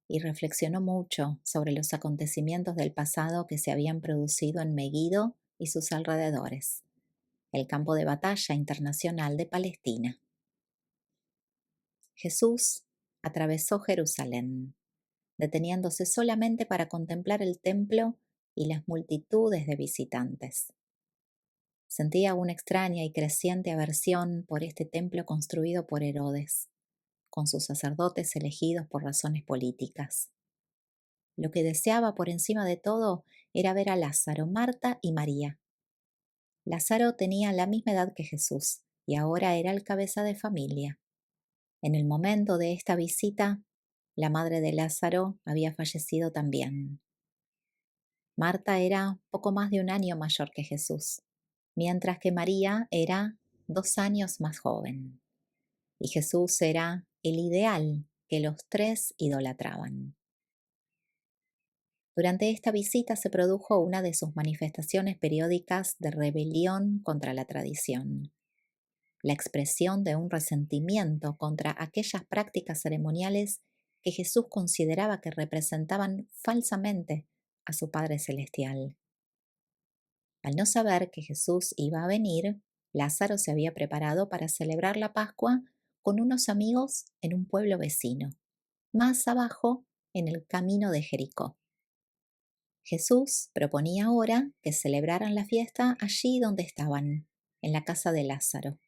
Speaker 1: y reflexionó mucho sobre los acontecimientos del pasado que se habían producido en Meguido y sus alrededores, el campo de batalla internacional de Palestina. Jesús atravesó Jerusalén, deteniéndose solamente para contemplar el templo y las multitudes de visitantes. Sentía una extraña y creciente aversión por este templo construido por Herodes, con sus sacerdotes elegidos por razones políticas. Lo que deseaba por encima de todo era ver a Lázaro, Marta y María. Lázaro tenía la misma edad que Jesús y ahora era el cabeza de familia. En el momento de esta visita, la madre de Lázaro había fallecido también. Marta era poco más de 1 año mayor que Jesús, mientras que María era 2 años más joven. Y Jesús era el ideal que los tres idolatraban. Durante esta visita se produjo una de sus manifestaciones periódicas de rebelión contra la tradición, la expresión de un resentimiento contra aquellas prácticas ceremoniales que Jesús consideraba que representaban falsamente a su Padre Celestial. Al no saber que Jesús iba a venir, Lázaro se había preparado para celebrar la Pascua con unos amigos en un pueblo vecino, más abajo en el camino de Jericó. Jesús proponía ahora que celebraran la fiesta allí donde estaban, en la casa de Lázaro.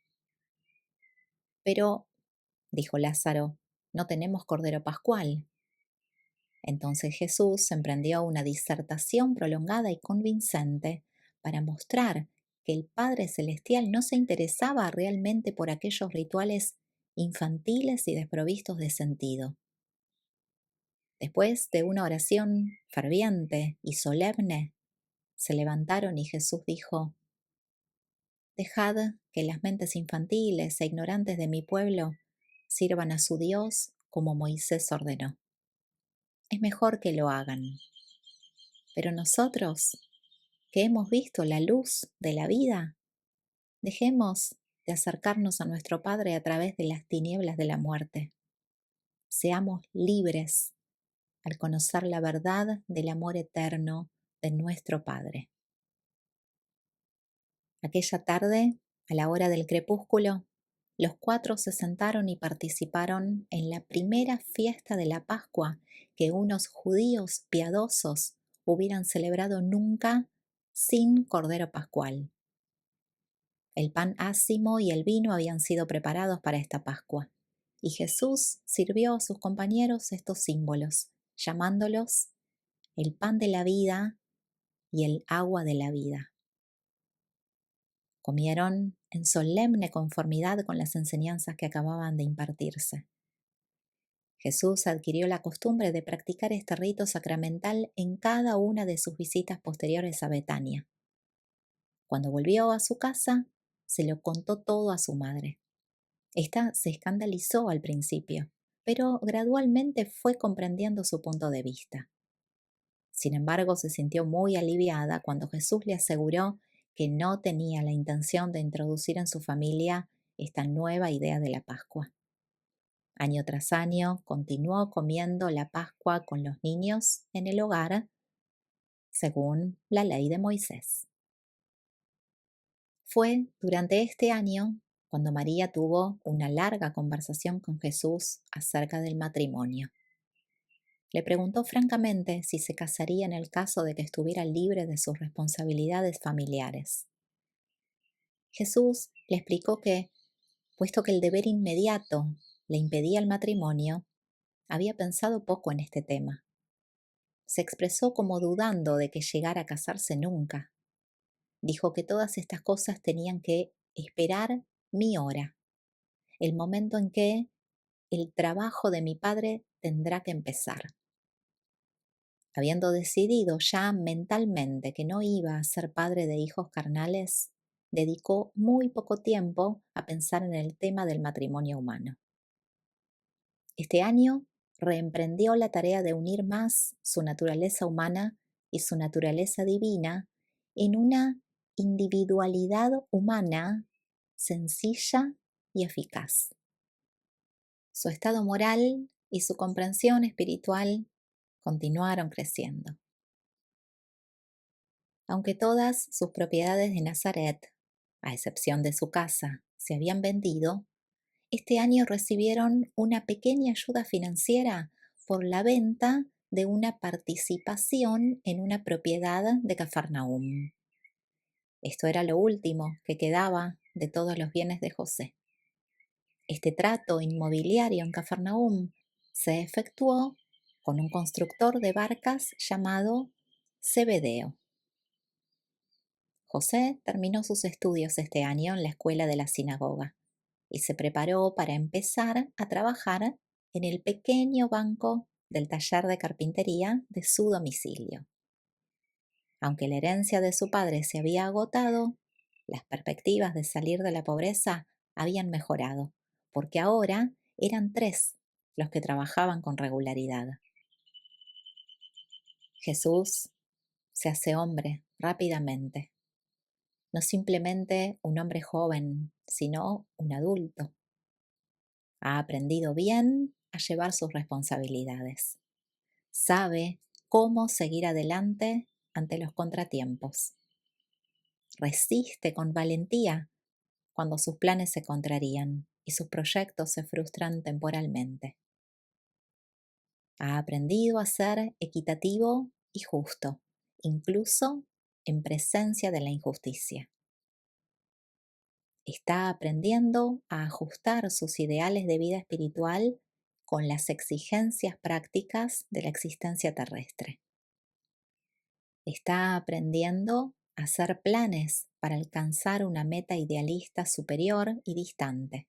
Speaker 1: Pero, dijo Lázaro, no tenemos cordero pascual. Entonces Jesús emprendió una disertación prolongada y convincente para mostrar que el Padre Celestial no se interesaba realmente por aquellos rituales infantiles y desprovistos de sentido. Después de una oración ferviente y solemne, se levantaron y Jesús dijo: «Dejad que las mentes infantiles e ignorantes de mi pueblo sirvan a su Dios como Moisés ordenó. Es mejor que lo hagan. Pero nosotros, que hemos visto la luz de la vida, dejemos de acercarnos a nuestro Padre a través de las tinieblas de la muerte. Seamos libres al conocer la verdad del amor eterno de nuestro Padre». Aquella tarde, a la hora del crepúsculo, los 4 se sentaron y participaron en la primera fiesta de la Pascua que unos judíos piadosos hubieran celebrado nunca sin cordero pascual. El pan ácimo y el vino habían sido preparados para esta Pascua, y Jesús sirvió a sus compañeros estos símbolos, llamándolos el pan de la vida y el agua de la vida. Comieron en solemne conformidad con las enseñanzas que acababan de impartirse. Jesús adquirió la costumbre de practicar este rito sacramental en cada una de sus visitas posteriores a Betania. Cuando volvió a su casa, se lo contó todo a su madre. Esta se escandalizó al principio, pero gradualmente fue comprendiendo su punto de vista. Sin embargo, se sintió muy aliviada cuando Jesús le aseguró que no tenía la intención de introducir en su familia esta nueva idea de la Pascua. Año tras año continuó comiendo la Pascua con los niños en el hogar, según la ley de Moisés. Fue durante este año cuando María tuvo una larga conversación con Jesús acerca del matrimonio. Le preguntó francamente si se casaría en el caso de que estuviera libre de sus responsabilidades familiares. Jesús le explicó que, puesto que el deber inmediato le impedía el matrimonio, había pensado poco en este tema. Se expresó como dudando de que llegara a casarse nunca. Dijo que todas estas cosas tenían que esperar mi hora, el momento en que el trabajo de mi padre tendrá que empezar. Habiendo decidido ya mentalmente que no iba a ser padre de hijos carnales, dedicó muy poco tiempo a pensar en el tema del matrimonio humano. Este año reemprendió la tarea de unir más su naturaleza humana y su naturaleza divina en una individualidad humana sencilla y eficaz. Su estado moral y su comprensión espiritual continuaron creciendo. Aunque todas sus propiedades de Nazaret, a excepción de su casa, se habían vendido, este año recibieron una pequeña ayuda financiera por la venta de una participación en una propiedad de Cafarnaúm. Esto era lo último que quedaba de todos los bienes de José. Este trato inmobiliario en Cafarnaúm se efectuó con un constructor de barcas llamado Zebedeo. José terminó sus estudios este año en la escuela de la sinagoga y se preparó para empezar a trabajar en el pequeño banco del taller de carpintería de su domicilio. Aunque la herencia de su padre se había agotado, las perspectivas de salir de la pobreza habían mejorado, porque ahora eran 3 los que trabajaban con regularidad. Jesús se hace hombre rápidamente. No simplemente un hombre joven, sino un adulto. Ha aprendido bien a llevar sus responsabilidades. Sabe cómo seguir adelante ante los contratiempos. Resiste con valentía cuando sus planes se contrarían y sus proyectos se frustran temporalmente. Ha aprendido a ser equitativo y justo, incluso en presencia de la injusticia. Está aprendiendo a ajustar sus ideales de vida espiritual con las exigencias prácticas de la existencia terrestre. Está aprendiendo a hacer planes para alcanzar una meta idealista superior y distante,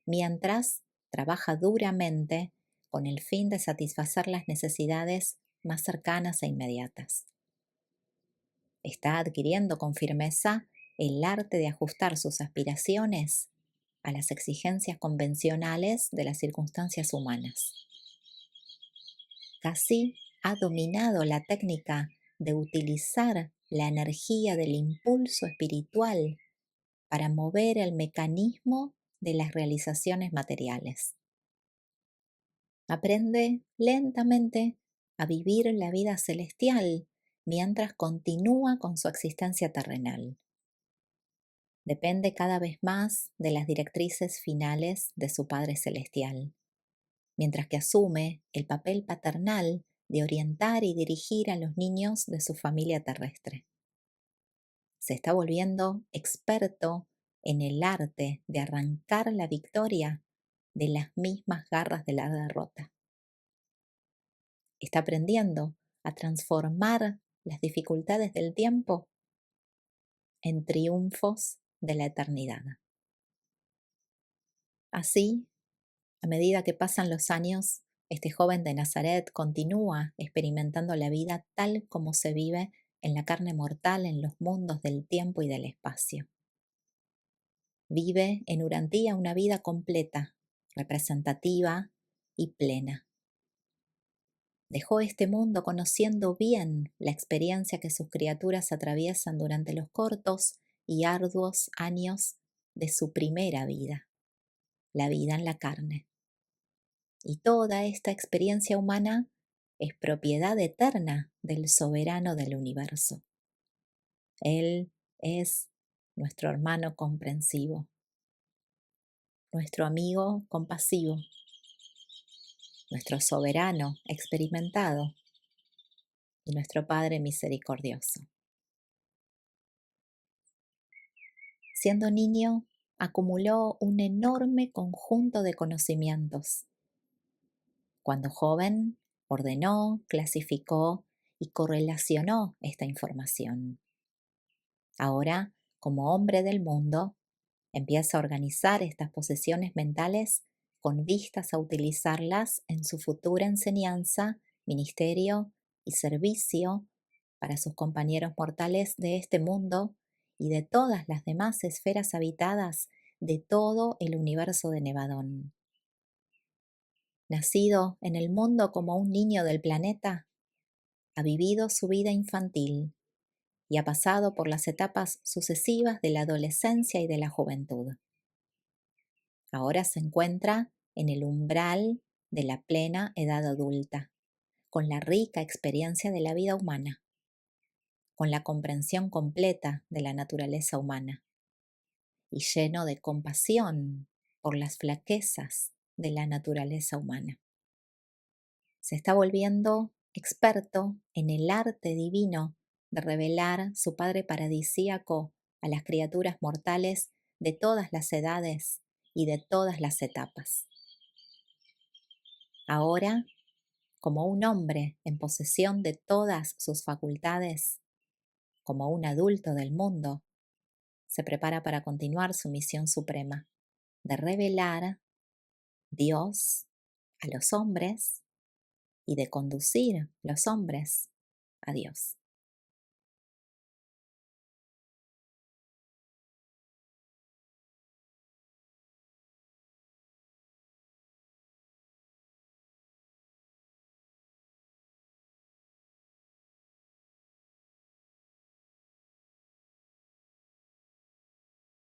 Speaker 1: mientras trabaja duramente con el fin de satisfacer las necesidades más cercanas e inmediatas. Está adquiriendo con firmeza el arte de ajustar sus aspiraciones a las exigencias convencionales de las circunstancias humanas. Casi ha dominado la técnica de utilizar la energía del impulso espiritual para mover el mecanismo de las realizaciones materiales. Aprende lentamente a vivir la vida celestial mientras continúa con su existencia terrenal. Depende cada vez más de las directrices finales de su Padre Celestial, mientras que asume el papel paternal de orientar y dirigir a los niños de su familia terrestre. Se está volviendo experto en el arte de arrancar la victoria de las mismas garras de la derrota. Está aprendiendo a transformar las dificultades del tiempo en triunfos de la eternidad. Así, a medida que pasan los años, este joven de Nazaret continúa experimentando la vida tal como se vive en la carne mortal en los mundos del tiempo y del espacio. Vive en Urantía una vida completa, representativa y plena. Dejó este mundo conociendo bien la experiencia que sus criaturas atraviesan durante los cortos y arduos años de su primera vida, la vida en la carne. Y toda esta experiencia humana es propiedad eterna del soberano del universo. Él es nuestro hermano comprensivo, nuestro amigo compasivo, nuestro soberano experimentado y nuestro Padre misericordioso. Siendo niño, acumuló un enorme conjunto de conocimientos. Cuando joven, ordenó, clasificó y correlacionó esta información. Ahora, como hombre del mundo, empieza a organizar estas posesiones mentales con vistas a utilizarlas en su futura enseñanza, ministerio y servicio para sus compañeros mortales de este mundo y de todas las demás esferas habitadas de todo el universo de Nevadón. Nacido en el mundo como un niño del planeta, ha vivido su vida infantil y ha pasado por las etapas sucesivas de la adolescencia y de la juventud. Ahora se encuentra en el umbral de la plena edad adulta, con la rica experiencia de la vida humana, con la comprensión completa de la naturaleza humana y lleno de compasión por las flaquezas de la naturaleza humana. Se está volviendo experto en el arte divino de revelar su Padre paradisíaco a las criaturas mortales de todas las edades y de todas las etapas. Ahora, como un hombre en posesión de todas sus facultades, como un adulto del mundo, se prepara para continuar su misión suprema de revelar Dios a los hombres y de conducir los hombres a Dios.